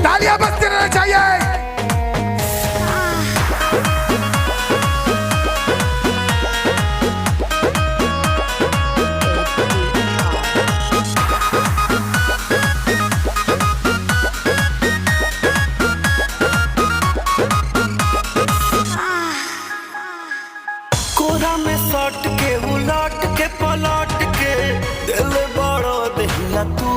तालियां बजते रहना चाहिए। कोरा में सट के उलट के पलट के दिल बड़ो दहिया तू